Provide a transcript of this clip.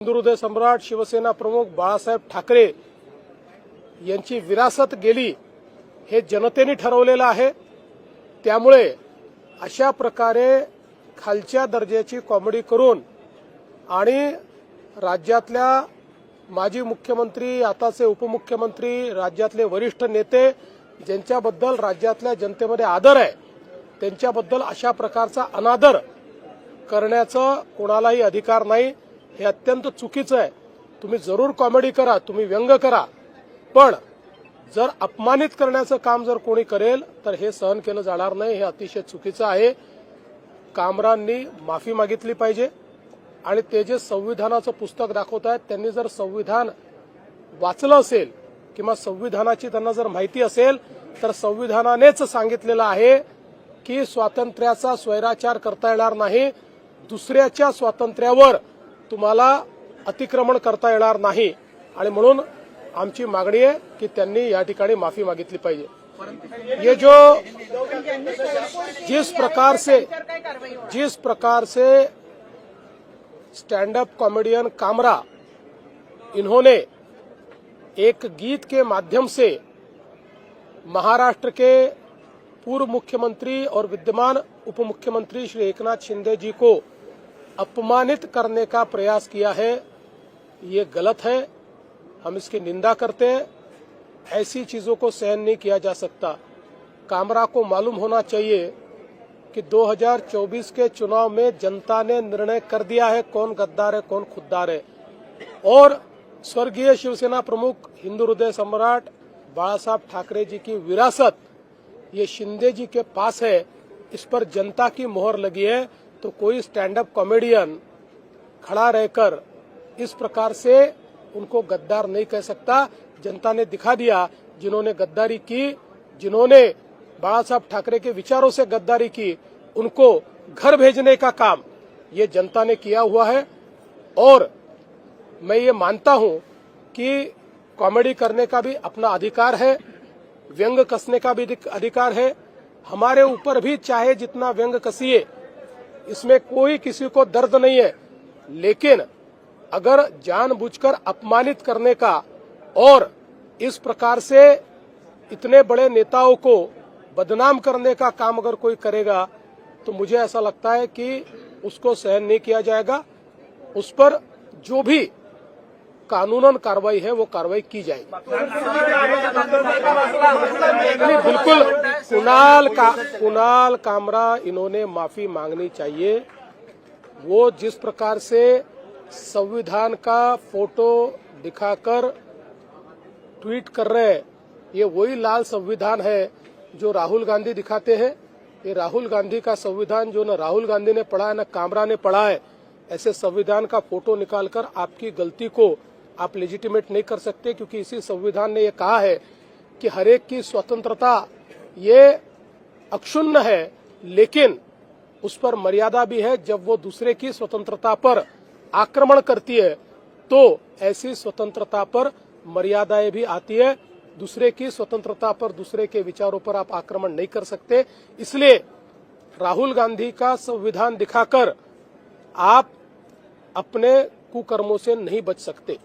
हिंदुहृदय सम्राट शिवसेना प्रमुख बाळासाहेब ठाकरे यांची विरासत गेली हे जनतेने ठरवलेलं आहे। त्यामुळे अशा प्रकारे खालच्या दर्जाची कॉमेडी करून आणि राज्यातल्या माजी मुख्यमंत्री, आताचे उपमुख्यमंत्री, राज्यातले वरिष्ठ नेते ज्यांच्याबद्दल राज्यातल्या जनतेमध्ये आदर आहे त्यांच्याबद्दल अशा प्रकारचा अनादर करण्याचा कोणालाही अधिकार नाही। हे अत्यंत चुकीचं आहे। तुम्ही जरूर कॉमेडी करा, तुम्ही व्यंग करा, पण जर अपमानित करण्याचं काम जर कोणी करेल तर हे सहन केलं जाणार नाही। हे अतिशय चुकीचं आहे। कामरांनी माफी मागितली पाहिजे आणि ते जे संविधानाचं पुस्तक दाखवत आहेत त्यांनी जर संविधान वाचलं असेल किंवा संविधानाची त्यांना जर माहिती असेल तर संविधानानेच सांगितलेलं आहे की स्वातंत्र्याचा स्वैराचार करता येणार नाही, दुसऱ्याच्या स्वातंत्र्यावर तुम्हाला अतिक्रमण करता येणार नाही आणि म्हणून आमची मागणी आहे की त्यांनी या ठिकाणी माफी मागितली पाहिजे। ये जो जिस प्रकार से स्टैंड अप कॉमेडियन कामरा इन्होंने एक गीत के माध्यम से महाराष्ट्र के पूर्व मुख्यमंत्री और विद्यमान उप मुख्यमंत्री श्री एकनाथ शिंदे जी को अपमानित करने का प्रयास किया है, ये गलत है। हम इसकी निंदा करते हैं। ऐसी चीजों को सहन नहीं किया जा सकता। कामरा को मालूम होना चाहिए कि 2024 के चुनाव में जनता ने निर्णय कर दिया है कौन गद्दार है कौन खुद्दार है, और स्वर्गीय शिवसेना प्रमुख हिंदू हृदय सम्राट बाळासाहेब ठाकरे जी की विरासत ये शिंदे जी के पास है। इस पर जनता की मोहर लगी है, तो कोई स्टैंड अप कॉमेडियन खड़ा रहकर इस प्रकार से उनको गद्दार नहीं कह सकता। जनता ने दिखा दिया, जिन्होंने गद्दारी की, जिन्होंने बाळासाहेब ठाकरे के विचारों से गद्दारी की, उनको घर भेजने का काम ये जनता ने किया हुआ है। और मैं ये मानता हूं कि कॉमेडी करने का भी अपना अधिकार है, व्यंग कसने का भी अधिकार है। हमारे ऊपर भी चाहे जितना व्यंग कसिए, इसमें कोई किसी को दर्द नहीं है, लेकिन अगर जानबूझकर अपमानित करने का और इस प्रकार से इतने बड़े नेताओं को बदनाम करने का काम अगर कोई करेगा तो मुझे ऐसा लगता है कि उसको सहन नहीं किया जाएगा। उस पर जो भी कानूनन कार्रवाई है वो कार्रवाई की जाएगी। बिल्कुल कुणाल कामरा इन्होंने माफी मांगनी चाहिए। वो जिस प्रकार से संविधान का फोटो दिखाकर ट्वीट कर रहे हैं, ये वही लाल संविधान है जो राहुल गांधी दिखाते हैं। ये राहुल गांधी का संविधान जो न राहुल गांधी ने पढ़ा है न कामरा ने पढ़ा है। ऐसे संविधान का फोटो निकालकर आपकी गलती को आप लेजिटिमेट नहीं कर सकते, क्योंकि इसी संविधान ने ये कहा है कि हर एक की स्वतंत्रता ये अक्षुण्ण है, लेकिन उस पर मर्यादा भी है। जब वो दूसरे की स्वतंत्रता पर आक्रमण करती है तो ऐसी स्वतंत्रता पर मर्यादाएं भी आती है। दूसरे की स्वतंत्रता पर, दूसरे के विचारों पर आप आक्रमण नहीं कर सकते। इसलिए राहुल गांधी का संविधान दिखाकर आप अपने कुकर्मों से नहीं बच सकते।